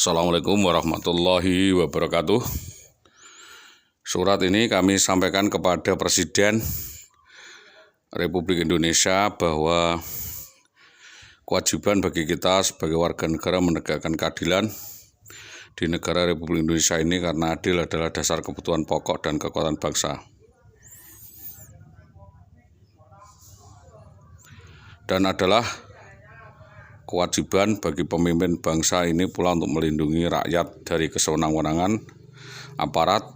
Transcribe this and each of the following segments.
Assalamualaikum warahmatullahi wabarakatuh. Surat ini kami sampaikan kepada Presiden Republik Indonesia bahwa kewajiban bagi kita sebagai warga negara menegakkan keadilan di negara Republik Indonesia ini, karena adil adalah dasar kebutuhan pokok dan kekuatan bangsa. Dan adalah kewajiban bagi pemimpin bangsa ini pula untuk melindungi rakyat dari kesewenang-wenangan aparat,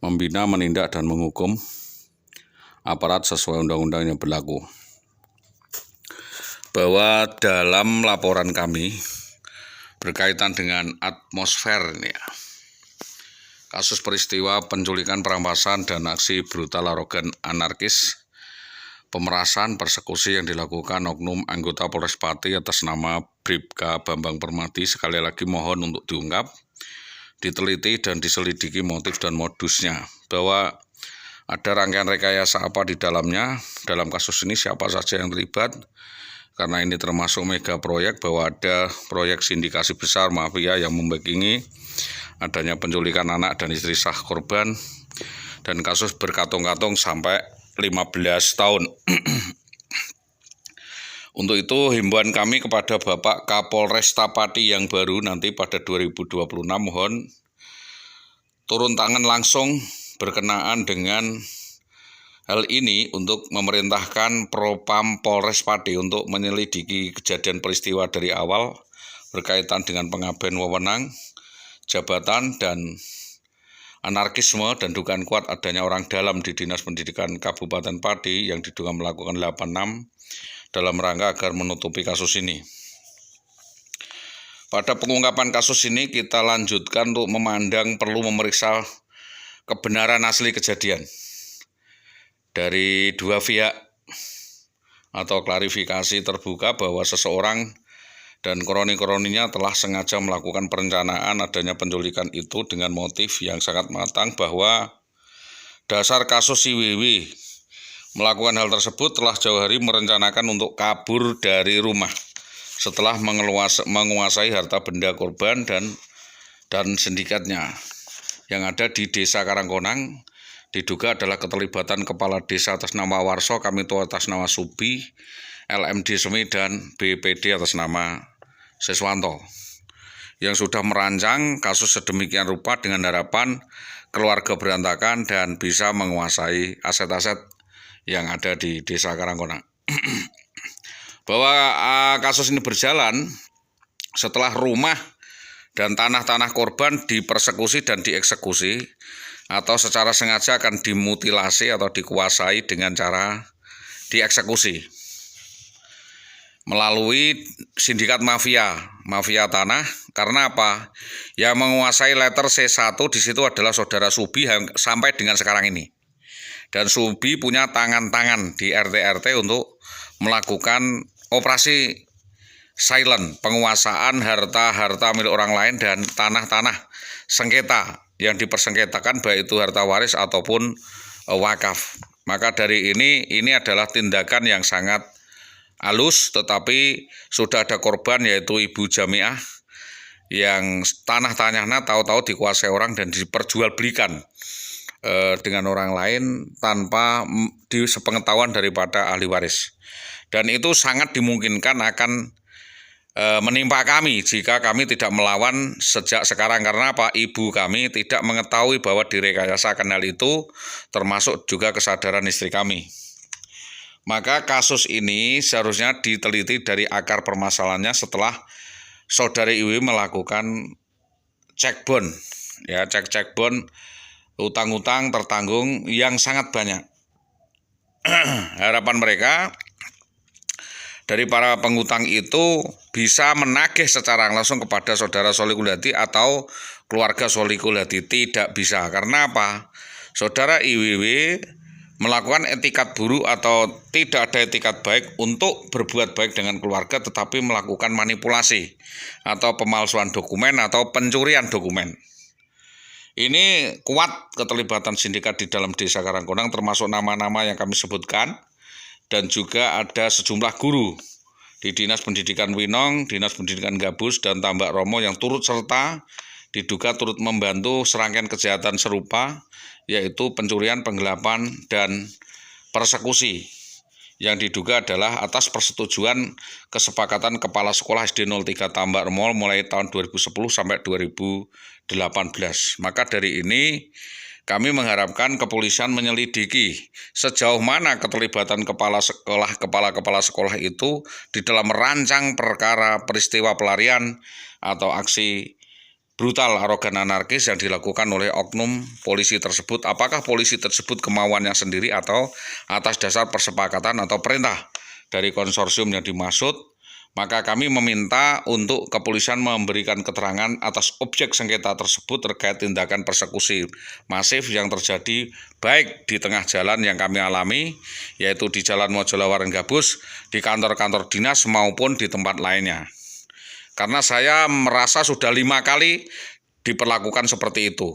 membina, menindak, dan menghukum aparat sesuai undang-undang yang berlaku. Bahwa dalam laporan kami berkaitan dengan atmosfer ini, kasus peristiwa penculikan, perampasan, dan aksi brutal, arogan, anarkis, pemerasan, persekusi yang dilakukan oknum anggota Polres Pati atas nama Bribka Bambang Permadi, sekali lagi mohon untuk diungkap, diteliti, dan diselidiki motif dan modusnya, bahwa ada rangkaian rekayasa apa di dalamnya. Dalam kasus ini siapa saja yang terlibat, karena ini termasuk mega proyek, bahwa ada proyek sindikasi besar mafia yang membackingi adanya penculikan anak dan istri sah korban, dan kasus berkatong-katong sampai 15 tahun. Untuk itu himbauan kami kepada Bapak Kapolresta Pati yang baru nanti pada 2026, mohon turun tangan langsung berkenaan dengan hal ini untuk memerintahkan Propam Polres Pati untuk menyelidiki kejadian peristiwa dari awal berkaitan dengan pengabaian wewenang, jabatan, dan anarkisme, dan dugaan kuat adanya orang dalam di Dinas Pendidikan Kabupaten Pati yang diduga melakukan 86 dalam rangka agar menutupi kasus ini. Pada pengungkapan kasus ini kita lanjutkan untuk memandang perlu memeriksa kebenaran asli kejadian dari dua pihak atau klarifikasi terbuka bahwa seseorang dan kroni-kroninya telah sengaja melakukan perencanaan adanya penculikan itu dengan motif yang sangat matang, bahwa dasar kasus si WW melakukan hal tersebut telah jauh hari merencanakan untuk kabur dari rumah setelah menguasai harta benda korban dan sindikatnya yang ada di Desa Karangkonang. Diduga adalah keterlibatan Kepala Desa atas nama Warso, Kamito atas nama Subi, LMD Semi, dan BPD atas nama Siswanto, yang sudah merancang kasus sedemikian rupa dengan harapan keluarga berantakan dan bisa menguasai aset-aset yang ada di Desa Karangkonang. Bahwa kasus ini berjalan setelah rumah dan tanah-tanah korban dipersekusi dan dieksekusi atau secara sengaja akan dimutilasi atau dikuasai dengan cara dieksekusi melalui sindikat mafia tanah. Karena apa? Yang menguasai letter C1 di situ adalah saudara Subi sampai dengan sekarang ini. Dan Subi punya tangan-tangan di RT-RT untuk melakukan operasi silent, penguasaan harta-harta milik orang lain dan tanah-tanah sengketa yang dipersengketakan, baik itu harta waris ataupun wakaf. Maka dari ini adalah tindakan yang sangat halus, tetapi sudah ada korban yaitu Ibu Jamiah yang tanah-tanahnya tahu-tahu dikuasai orang dan diperjualbelikan dengan orang lain tanpa sepengetahuan daripada ahli waris. Dan itu sangat dimungkinkan akan menimpa kami jika kami tidak melawan sejak sekarang. Karena apa? Ibu kami tidak mengetahui bahwa direkayasakan hal itu, termasuk juga kesadaran istri kami. Maka kasus ini seharusnya diteliti dari akar permasalahannya setelah saudari Iwi melakukan cek bond, ya, cek bond utang-utang tertanggung yang sangat banyak. Harapan mereka dari para pengutang itu bisa menagih secara langsung kepada saudara Solikul Hadi atau keluarga Solikul Hadi. Tidak bisa. Karena apa? Saudara IWW melakukan etikat buruk atau tidak ada etikat baik untuk berbuat baik dengan keluarga, tetapi melakukan manipulasi atau pemalsuan dokumen atau pencurian dokumen. Ini kuat keterlibatan sindikat di dalam Desa Karangkonang, termasuk nama-nama yang kami sebutkan, dan juga ada sejumlah guru di Dinas Pendidikan Winong, Dinas Pendidikan Gabus, dan Tambak Romo yang turut serta diduga turut membantu serangkaian kejahatan serupa, yaitu pencurian, penggelapan, dan persekusi, yang diduga adalah atas persetujuan kesepakatan Kepala Sekolah SD 03 Tambak Romo mulai tahun 2010 sampai 2018. Maka dari ini kami mengharapkan kepolisian menyelidiki sejauh mana keterlibatan kepala sekolah itu di dalam merancang perkara peristiwa pelarian atau aksi brutal, arogan, anarkis yang dilakukan oleh oknum polisi tersebut. Apakah polisi tersebut kemauannya sendiri atau atas dasar persepakatan atau perintah dari konsorsium yang dimaksud? Maka kami meminta untuk kepolisian memberikan keterangan atas objek sengketa tersebut terkait tindakan persekusi masif yang terjadi baik di tengah jalan yang kami alami, yaitu di Jalan Mojolawaran Gabus, di kantor-kantor dinas maupun di tempat lainnya. Karena saya merasa sudah 5 kali diperlakukan seperti itu.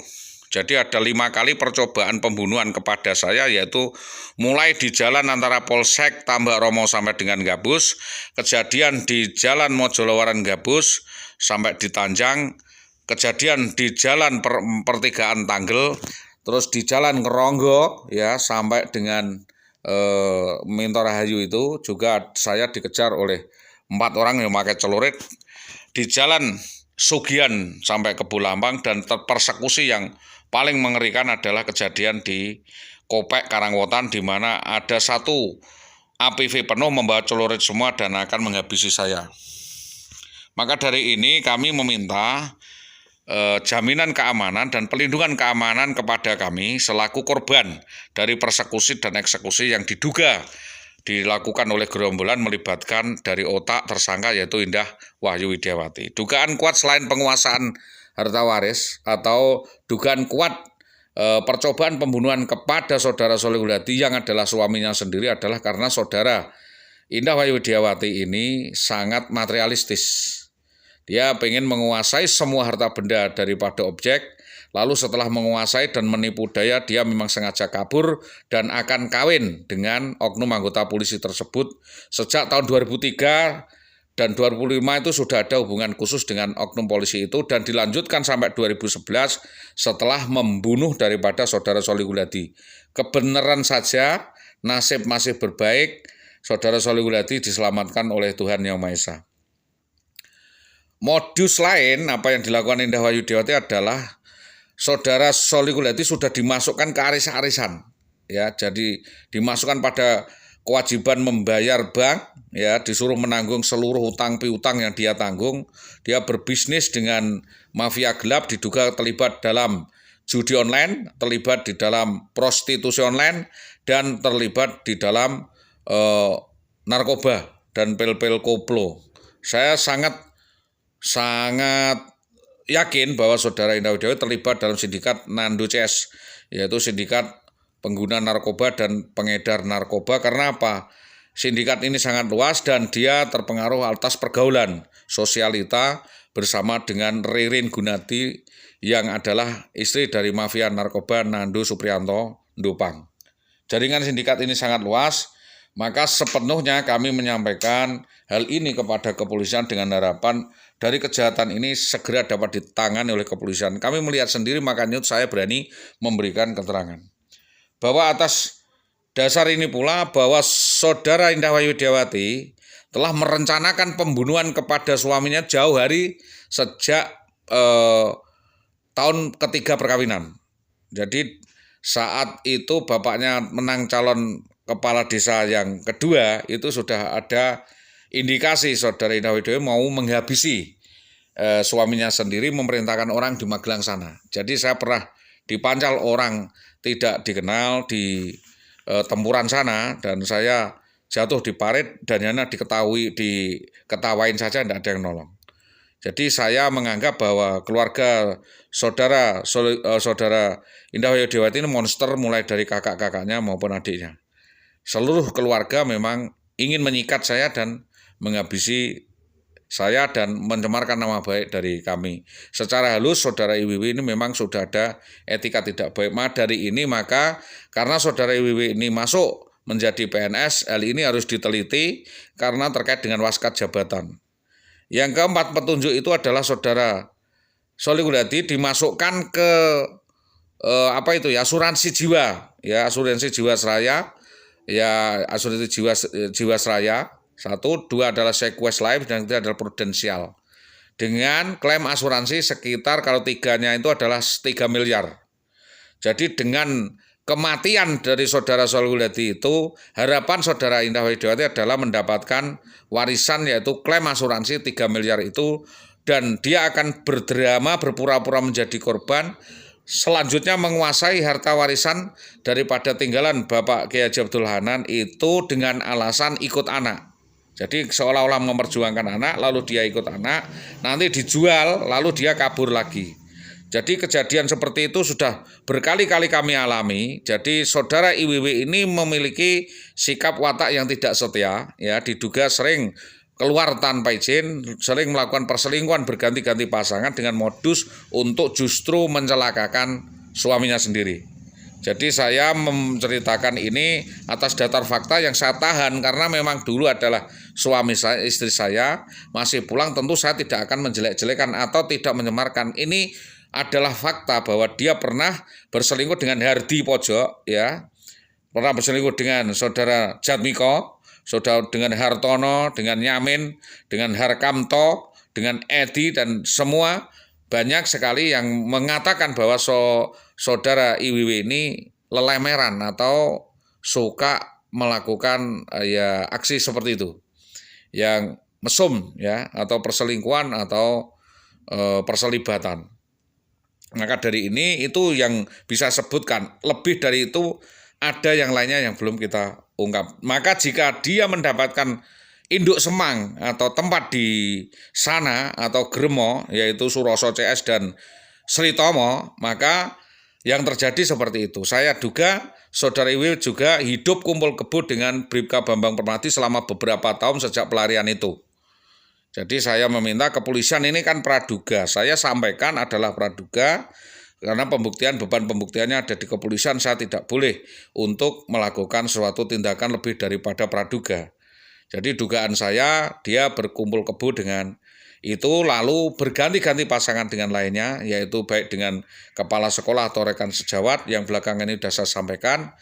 Jadi ada 5 kali percobaan pembunuhan kepada saya, yaitu mulai di jalan antara Polsek Tambak Romo sampai dengan Gabus, kejadian di Jalan Mojolawaran Gabus sampai di Tanjang, kejadian di Jalan Pertigaan Tanggel, terus di Jalan Ngeronggo ya sampai dengan Mintorahayu itu juga saya dikejar oleh 4 orang yang memakai celurit, di Jalan Sugian sampai ke Bulambang, dan persekusi yang paling mengerikan adalah kejadian di Kopek Karangwotan, di mana ada satu APV penuh membawa celurit semua dan akan menghabisi saya. Maka dari ini kami meminta jaminan keamanan dan pelindungan keamanan kepada kami selaku korban dari persekusi dan eksekusi yang diduga dilakukan oleh gerombolan melibatkan dari otak tersangka yaitu Indah Wahyu Widiawati. Dugaan kuat selain penguasaan harta waris atau dugaan kuat percobaan pembunuhan kepada saudara Solihuddin yang adalah suaminya sendiri adalah karena saudara Indah Wahyu Widiawati ini sangat materialistis. Dia ingin menguasai semua harta benda daripada objek, lalu setelah menguasai dan menipu daya, dia memang sengaja kabur dan akan kawin dengan oknum anggota polisi tersebut. Sejak tahun 2003 dan 2005 itu sudah ada hubungan khusus dengan oknum polisi itu dan dilanjutkan sampai 2011 setelah membunuh daripada saudara Solihuddin. Kebenaran saja, nasib masih berbaik, saudara Solihuddin diselamatkan oleh Tuhan Yang Maha Esa. Modus lain apa yang dilakukan Indah Wahyu Widiawati adalah saudara Solihuddin sudah dimasukkan ke arisan-arisan, ya, jadi dimasukkan pada kewajiban membayar bank, ya, disuruh menanggung seluruh hutang piutang yang dia tanggung. Dia berbisnis dengan mafia gelap, diduga terlibat dalam judi online, terlibat di dalam prostitusi online, dan terlibat di dalam narkoba dan pil-pil koplo. Saya sangat yakin bahwa saudara Indah Widiawati terlibat dalam sindikat Nando CS, yaitu sindikat pengguna narkoba dan pengedar narkoba. Karena apa? Sindikat ini sangat luas dan dia terpengaruh atas pergaulan sosialita bersama dengan Ririn Gunati yang adalah istri dari mafia narkoba Nando Supriyanto Ndopang. Jaringan sindikat ini sangat luas, maka sepenuhnya kami menyampaikan hal ini kepada kepolisian dengan harapan dari kejahatan ini segera dapat ditangani oleh kepolisian. Kami melihat sendiri, makanya saya berani memberikan keterangan. Bahwa atas dasar ini pula bahwa saudara Indah Wahyu Widiawati telah merencanakan pembunuhan kepada suaminya jauh hari sejak tahun ketiga perkawinan. Jadi saat itu bapaknya menang calon kepala desa yang kedua, itu sudah ada indikasi saudara Indah Wahyu Widiawati mau menghabisi suaminya sendiri, memerintahkan orang di Magelang sana. Jadi saya pernah dipancal orang tidak dikenal di tempuran sana dan saya jatuh di parit dan hanya diketawain saja, tidak ada yang nolong. Jadi saya menganggap bahwa keluarga saudara Indah Wahyu Widiawati ini monster, mulai dari kakak-kakaknya maupun adiknya. Seluruh keluarga memang ingin menyikat saya dan menghabisi saya dan mencemarkan nama baik dari kami. Secara halus saudara IWW ini memang sudah ada etika tidak baik. Dari ini maka karena saudara IWW ini masuk menjadi PNS, hal ini harus diteliti karena terkait dengan waskat jabatan. Yang keempat petunjuk itu adalah saudara Solihuddin Hadi dimasukkan ke asuransi jiwa, ya asuransi Jiwasraya, ya asuransi Jiwasraya. 1, 2 adalah Sequest Life dan 3 adalah Prudential. Dengan klaim asuransi sekitar kalau 3-nya itu adalah 3 miliar. Jadi dengan kematian dari saudara Solihuddin Hadi itu, harapan saudara Indah Widiawati adalah mendapatkan warisan yaitu klaim asuransi 3 miliar itu, dan dia akan berdrama berpura-pura menjadi korban, selanjutnya menguasai harta warisan daripada tinggalan Bapak Kiai Haji Abdul Hanan itu dengan alasan ikut anak. Jadi seolah-olah memperjuangkan anak, lalu dia ikut anak, nanti dijual, lalu dia kabur lagi. Jadi kejadian seperti itu sudah berkali-kali kami alami. Jadi saudara IWW ini memiliki sikap watak yang tidak setia, ya diduga sering keluar tanpa izin, sering melakukan perselingkuhan berganti-ganti pasangan dengan modus untuk justru mencelakakan suaminya sendiri. Jadi saya menceritakan ini atas dasar fakta yang saya tahan karena memang dulu adalah suami saya, istri saya masih pulang, tentu saya tidak akan menjelek-jelekan atau tidak mencemarkan. Ini adalah fakta bahwa dia pernah berselingkuh dengan Hardi Pojok, ya, pernah berselingkuh dengan saudara Jatmiko, saudara dengan Hartono, dengan Yamin, dengan Harkamto, dengan Edi, dan semua banyak sekali yang mengatakan bahwa saudara IWW ini lelemeran atau suka melakukan aksi seperti itu, yang mesum, ya, atau perselingkuhan atau perselibatan. Maka dari ini itu yang bisa sebutkan. Lebih dari itu ada yang lainnya yang belum kita ungkap. Maka jika dia mendapatkan induk semang atau tempat di sana atau gremo, yaitu Suroso CS dan Sri Tomo, maka yang terjadi seperti itu. Saya duga saudara Iwi juga hidup kumpul kebo dengan Bribka Bambang Permati selama beberapa tahun sejak pelarian itu. Jadi saya meminta kepolisian, ini kan praduga, saya sampaikan adalah praduga, karena beban pembuktiannya ada di kepolisian, saya tidak boleh untuk melakukan suatu tindakan lebih daripada praduga. Jadi dugaan saya dia berkumpul kebo dengan itu, lalu berganti-ganti pasangan dengan lainnya, yaitu baik dengan kepala sekolah atau rekan sejawat yang belakangan ini sudah saya sampaikan.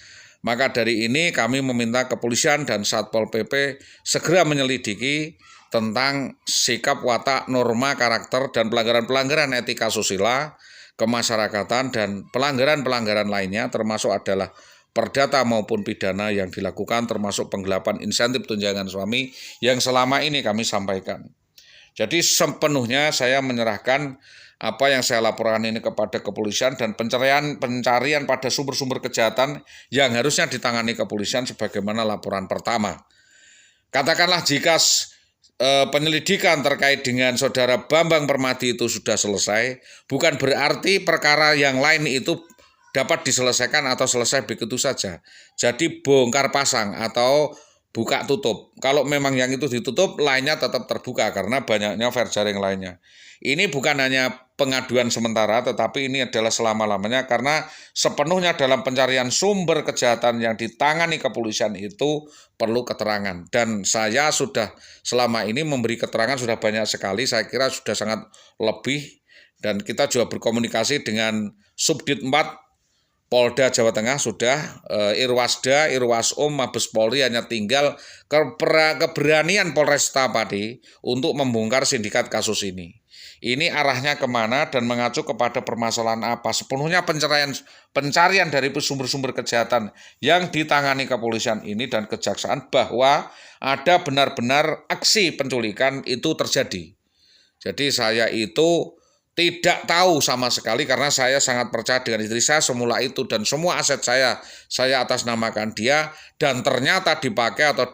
Maka dari ini kami meminta kepolisian dan Satpol PP segera menyelidiki tentang sikap watak, norma, karakter, dan pelanggaran-pelanggaran etika susila, kemasyarakatan, dan pelanggaran-pelanggaran lainnya, termasuk adalah perdata maupun pidana yang dilakukan, termasuk penggelapan insentif tunjangan suami yang selama ini kami sampaikan. Jadi sepenuhnya saya menyerahkan apa yang saya laporkan ini kepada kepolisian dan pencarian pada sumber-sumber kejahatan yang harusnya ditangani kepolisian sebagaimana laporan pertama. Katakanlah jika penyelidikan terkait dengan saudara Bambang Permati itu sudah selesai, bukan berarti perkara yang lain itu dapat diselesaikan atau selesai begitu saja. Jadi bongkar pasang atau buka tutup. Kalau memang yang itu ditutup, lainnya tetap terbuka karena banyaknya fair jaring lainnya. Ini bukan hanya pengaduan sementara, tetapi ini adalah selama-lamanya karena sepenuhnya dalam pencarian sumber kejahatan yang ditangani kepolisian itu perlu keterangan. Dan saya sudah selama ini memberi keterangan sudah banyak sekali, saya kira sudah sangat lebih, dan kita juga berkomunikasi dengan Subdit 4 Polda Jawa Tengah sudah, Irwasda, Irwasum, Mabes Polri, hanya tinggal keberanian Polresta Pati untuk membongkar sindikat kasus ini. Ini arahnya kemana dan mengacu kepada permasalahan apa? Sepenuhnya pencarian dari sumber-sumber kejahatan yang ditangani kepolisian ini dan kejaksaan bahwa ada benar-benar aksi penculikan itu terjadi. Jadi saya itu tidak tahu sama sekali karena saya sangat percaya dengan istri saya semula itu, dan semua aset saya atasnamakan dia, dan ternyata dipakai atau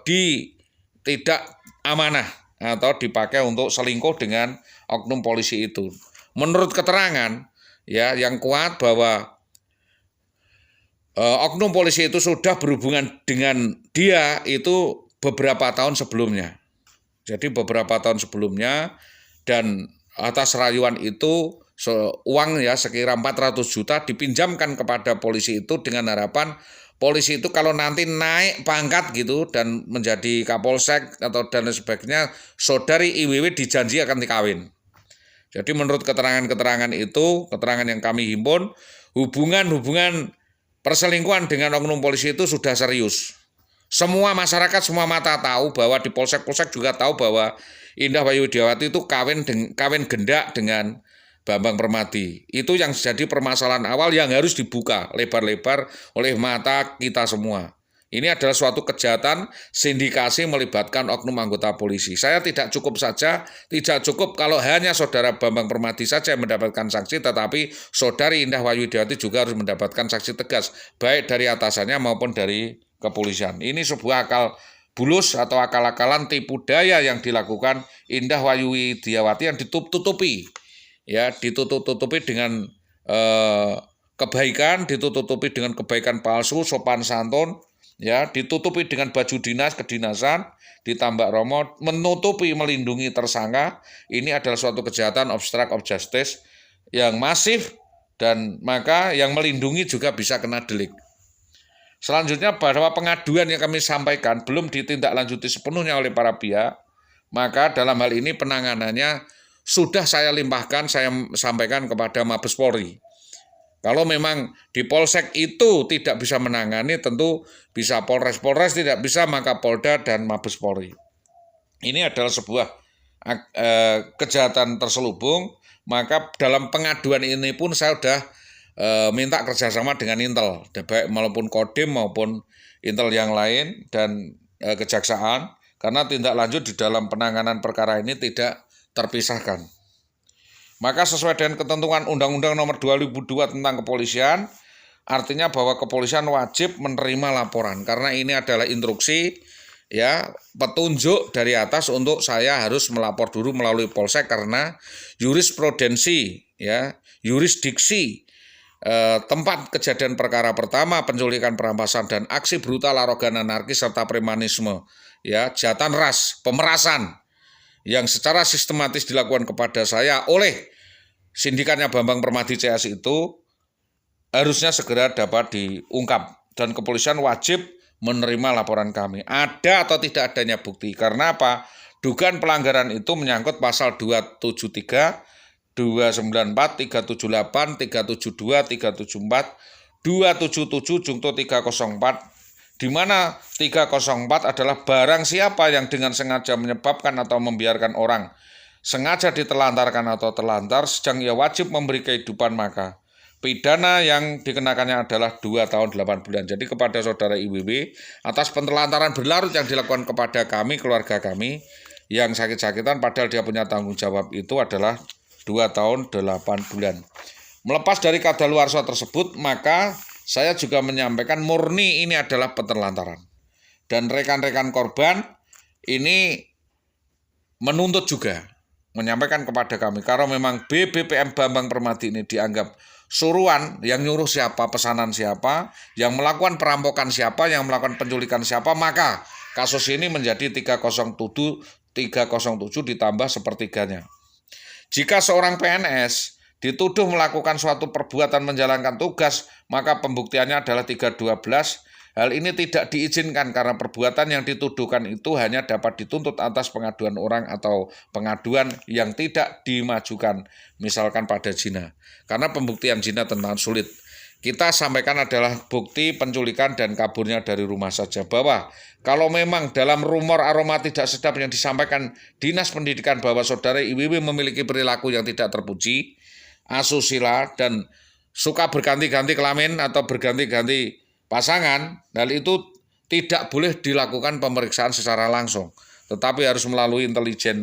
tidak amanah atau dipakai untuk selingkuh dengan oknum polisi itu. Menurut keterangan ya yang kuat bahwa oknum polisi itu sudah berhubungan dengan dia itu beberapa tahun sebelumnya. Jadi beberapa tahun sebelumnya, dan atas rayuan itu uang ya sekira 400 juta dipinjamkan kepada polisi itu dengan harapan polisi itu kalau nanti naik pangkat gitu dan menjadi Kapolsek atau dan sebagainya, saudari IWW dijanji akan dikawin. Jadi menurut keterangan-keterangan itu, keterangan yang kami himpun, hubungan perselingkuhan dengan oknum polisi itu sudah serius. Semua masyarakat, semua mata tahu bahwa di polsek-polsek juga tahu bahwa Indah Wayu Widiawati itu kawin gendak dengan Bambang Permadi. Itu yang jadi permasalahan awal yang harus dibuka lebar-lebar oleh mata kita semua. Ini adalah suatu kejahatan sindikasi melibatkan oknum anggota polisi. Saya tidak cukup kalau hanya saudara Bambang Permadi saja yang mendapatkan sanksi, tetapi saudari Indah Wayu Widiawati juga harus mendapatkan sanksi tegas, baik dari atasannya maupun dari kepolisian. Ini sebuah akal bulus atau akal-akalan tipu daya yang dilakukan Indah Wayu Widiawati yang ditutupi dengan kebaikan, ditutupi dengan kebaikan palsu, sopan santun, ya, ditutupi dengan baju dinas kedinasan, ditambah romo, menutupi melindungi tersangka. Ini adalah suatu kejahatan obstruct of justice yang masif dan maka yang melindungi juga bisa kena delik. Selanjutnya bahwa pengaduan yang kami sampaikan belum ditindaklanjuti sepenuhnya oleh para pihak, maka dalam hal ini penanganannya sudah saya limpahkan, saya sampaikan kepada Mabes Polri. Kalau memang di Polsek itu tidak bisa menangani, tentu bisa Polres tidak bisa, maka Polda dan Mabes Polri. Ini adalah sebuah kejahatan terselubung, maka dalam pengaduan ini pun saya sudah minta kerjasama dengan Intel, baik maupun Kodim maupun Intel yang lain dan Kejaksaan, karena tindak lanjut di dalam penanganan perkara ini tidak terpisahkan. Maka sesuai dengan ketentuan Undang-Undang Nomor 2002 tentang kepolisian, artinya bahwa kepolisian wajib menerima laporan karena ini adalah instruksi, ya, petunjuk dari atas untuk saya harus melapor dulu melalui Polsek karena jurisprudensi, ya, yurisdiksi tempat kejadian perkara pertama, penculikan, perampasan dan aksi brutal, arogan, anarkis serta premanisme, ya, kejahatan ras, pemerasan yang secara sistematis dilakukan kepada saya oleh sindikatnya Bambang Permadi CS itu harusnya segera dapat diungkap dan kepolisian wajib menerima laporan kami. Ada atau tidak adanya bukti. Karena apa? Dugaan pelanggaran itu menyangkut pasal 273, 294, 378, 372, 374, 277 Jungto 304, di mana 304 adalah barang siapa yang dengan sengaja menyebabkan atau membiarkan orang sengaja ditelantarkan atau terlantar, sedang ia wajib memberi kehidupan, maka pidana yang dikenakannya adalah 2 tahun 8 bulan. Jadi kepada saudara IWW, atas penelantaran berlarut yang dilakukan kepada kami, keluarga kami, yang sakit-sakitan padahal dia punya tanggung jawab, itu adalah 2 tahun 8 bulan. Melepas dari kadaluarsa tersebut, maka saya juga menyampaikan murni ini adalah penelantaran. Dan rekan-rekan korban ini menuntut juga, menyampaikan kepada kami, kalau memang BBPM Bambang Permadi ini dianggap suruhan, yang nyuruh siapa, pesanan siapa, yang melakukan perampokan siapa, yang melakukan penculikan siapa, maka kasus ini menjadi 307 ditambah sepertiganya. Jika seorang PNS dituduh melakukan suatu perbuatan menjalankan tugas, maka pembuktiannya adalah 312. Hal ini tidak diizinkan karena perbuatan yang dituduhkan itu hanya dapat dituntut atas pengaduan orang atau pengaduan yang tidak dimajukan, misalkan pada zina. Karena pembuktian zina tentu sulit. Kita sampaikan adalah bukti penculikan dan kaburnya dari rumah saja, bahwa kalau memang dalam rumor aroma tidak sedap yang disampaikan Dinas Pendidikan bahwa saudara IWW memiliki perilaku yang tidak terpuji, asusila, dan suka berganti-ganti kelamin atau berganti-ganti pasangan, hal itu tidak boleh dilakukan pemeriksaan secara langsung, tetapi harus melalui intelijen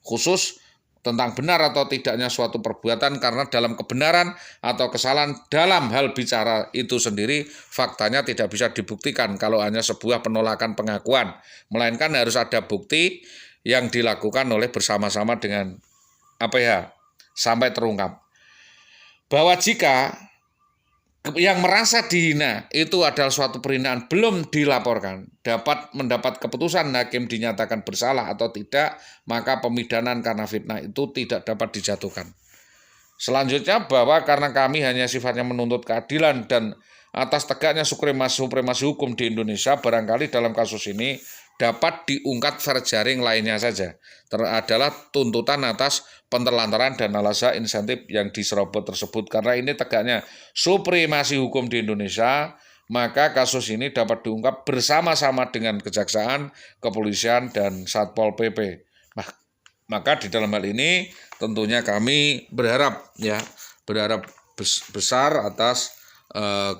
khusus tentang benar atau tidaknya suatu perbuatan, karena dalam kebenaran atau kesalahan dalam hal bicara itu sendiri faktanya tidak bisa dibuktikan kalau hanya sebuah penolakan pengakuan, melainkan harus ada bukti yang dilakukan oleh bersama-sama dengan sampai terungkap. Bahwa jika yang merasa dihina itu adalah suatu perhinaan belum dilaporkan, dapat mendapat keputusan hakim dinyatakan bersalah atau tidak, maka pemidanan karena fitnah itu tidak dapat dijatuhkan. Selanjutnya bahwa karena kami hanya sifatnya menuntut keadilan dan atas tegaknya supremasi hukum di Indonesia, barangkali dalam kasus ini dapat diungkap verjaring lainnya saja. Adalah tuntutan atas penterlantaran dan alasan insentif yang diserobot tersebut. Karena ini tegaknya supremasi hukum di Indonesia, maka kasus ini dapat diungkap bersama-sama dengan Kejaksaan, Kepolisian, dan Satpol PP. Maka di dalam hal ini tentunya kami berharap besar atas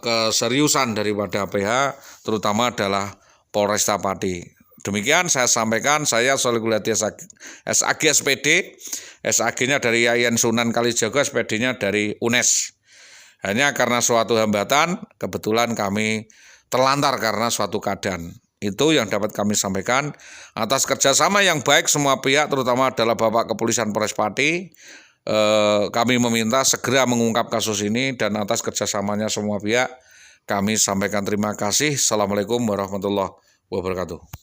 keseriusan daripada PH, terutama adalah Polresta Pati. Demikian saya sampaikan, saya Soleguliati SAG SPD, SAG-nya dari Yayan Sunan Kalijaga, SPD-nya dari UNES. Hanya karena suatu hambatan, kebetulan kami terlantar karena suatu keadaan. Itu yang dapat kami sampaikan. Atas kerjasama yang baik semua pihak, terutama adalah Bapak Kepolisian Polres Pati, kami meminta segera mengungkap kasus ini, dan atas kerjasamanya semua pihak, kami sampaikan terima kasih. Assalamualaikum warahmatullahi wabarakatuh.